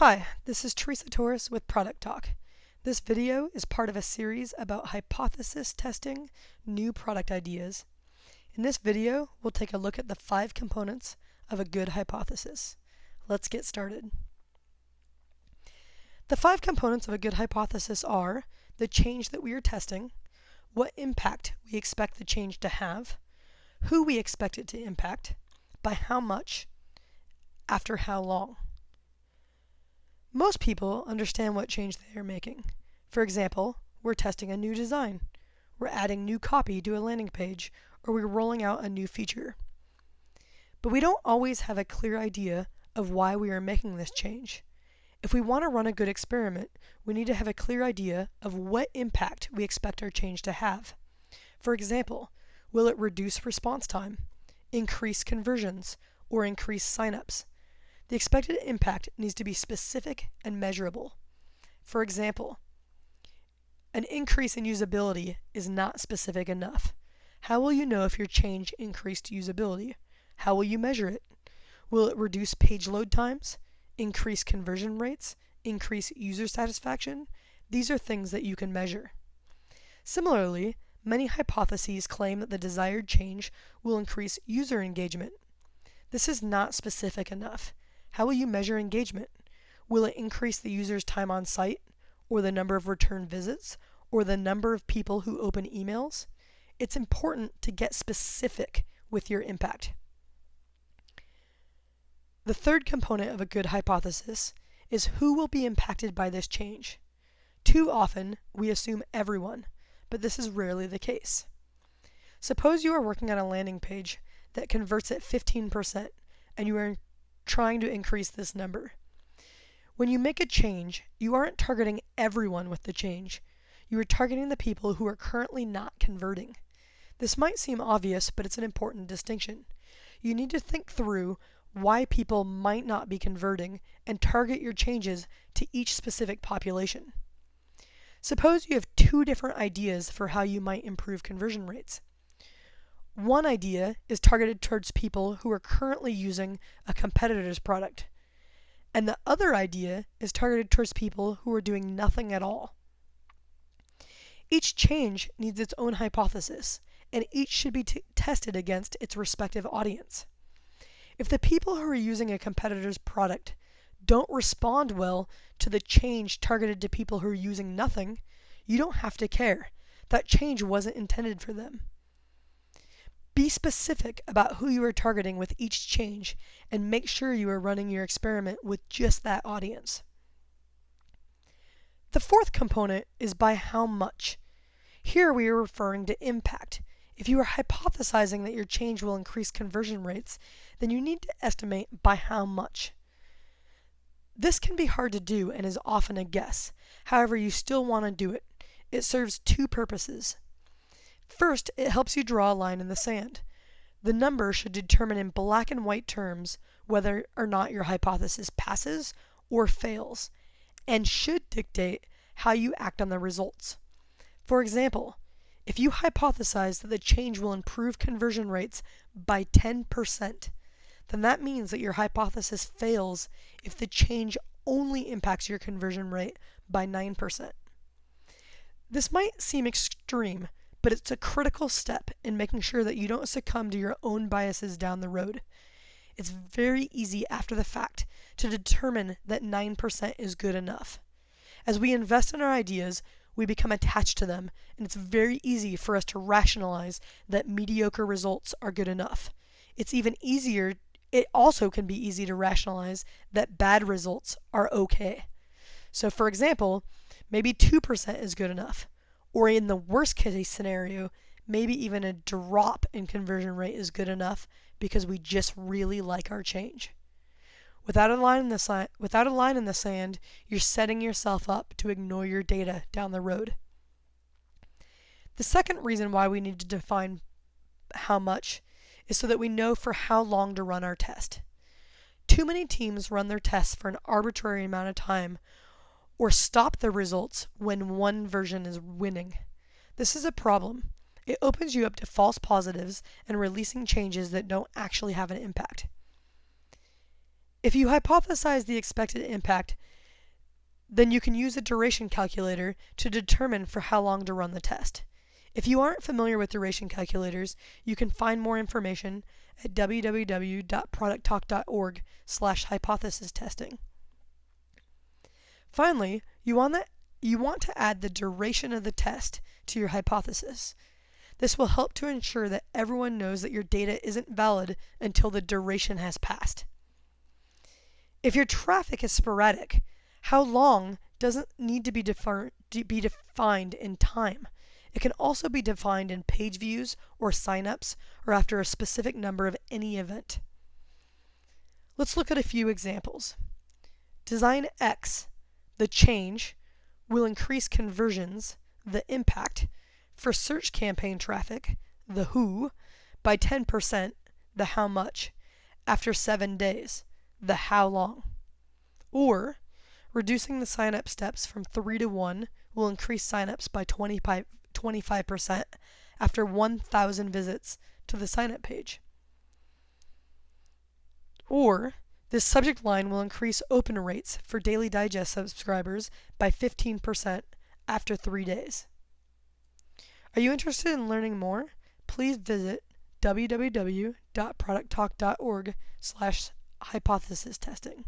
Hi, this is Teresa Torres with Product Talk. This video is part of a series about hypothesis testing new product ideas. In this video, we'll take a look at the 5 components of a good hypothesis. Let's get started. The 5 components of a good hypothesis are the change that we are testing, what impact we expect the change to have, who we expect it to impact, by how much, after how long. Most people understand what change they are making. For example, we're testing a new design, we're adding new copy to a landing page, or we're rolling out a new feature. But we don't always have a clear idea of why we are making this change. If we want to run a good experiment, we need to have a clear idea of what impact we expect our change to have. For example, will it reduce response time, increase conversions, or increase signups? The expected impact needs to be specific and measurable. For example, an increase in usability is not specific enough. How will you know if your change increased usability? How will you measure it? Will it reduce page load times, increase conversion rates, increase user satisfaction? These are things that you can measure. Similarly, many hypotheses claim that the desired change will increase user engagement. This is not specific enough. How will you measure engagement? Will it increase the user's time on site, or the number of return visits, or the number of people who open emails? It's important to get specific with your impact. The third component of a good hypothesis is who will be impacted by this change. Too often, we assume everyone, but this is rarely the case. Suppose you are working on a landing page that converts at 15%, and you are trying to increase this number. When you make a change, you aren't targeting everyone with the change. You are targeting the people who are currently not converting. This might seem obvious, but it's an important distinction. You need to think through why people might not be converting and target your changes to each specific population. Suppose you have 2 different ideas for how you might improve conversion rates. One idea is targeted towards people who are currently using a competitor's product, and the other idea is targeted towards people who are doing nothing at all. Each change needs its own hypothesis, and each should be tested against its respective audience. If the people who are using a competitor's product don't respond well to the change targeted to people who are using nothing, you don't have to care. That change wasn't intended for them. Be specific about who you are targeting with each change and make sure you are running your experiment with just that audience. The fourth component is by how much. Here we are referring to impact. If you are hypothesizing that your change will increase conversion rates, then you need to estimate by how much. This can be hard to do and is often a guess. However, you still want to do it. It serves 2 purposes. First, it helps you draw a line in the sand. The number should determine in black and white terms whether or not your hypothesis passes or fails, and should dictate how you act on the results. For example, if you hypothesize that the change will improve conversion rates by 10%, then that means that your hypothesis fails if the change only impacts your conversion rate by 9%. This might seem extreme, but it's a critical step in making sure that you don't succumb to your own biases down the road. It's very easy after the fact to determine that 9% is good enough. As we invest in our ideas, we become attached to them, and it's very easy for us to rationalize that mediocre results are good enough. It also can be easy to rationalize that bad results are okay. So for example, maybe 2% is good enough. Or in the worst case scenario, maybe even a drop in conversion rate is good enough because we just really like our change. Without a line in the sand, you're setting yourself up to ignore your data down the road. The second reason why we need to define how much is so that we know for how long to run our test. Too many teams run their tests for an arbitrary amount of time or stop the results when one version is winning. This is a problem. It opens you up to false positives and releasing changes that don't actually have an impact. If you hypothesize the expected impact, then you can use a duration calculator to determine for how long to run the test. If you aren't familiar with duration calculators, you can find more information at www.producttalk.org/hypothesis testing. Finally, you want to add the duration of the test to your hypothesis. This will help to ensure that everyone knows that your data isn't valid until the duration has passed. If your traffic is sporadic, how long doesn't need to be defined in time. It can also be defined in page views or signups or after a specific number of any event. Let's look at a few examples. Design X, the change, will increase conversions, the impact, for search campaign traffic, the who, by 10%, the how much, after 7 days, the how long. Or, reducing the sign-up steps from 3 to 1 will increase sign-ups by 25% after 1,000 visits to the sign-up page. Or, this subject line will increase open rates for Daily Digest subscribers by 15% after 3 days. Are you interested in learning more? Please visit www.producttalk.org/hypothesis testing.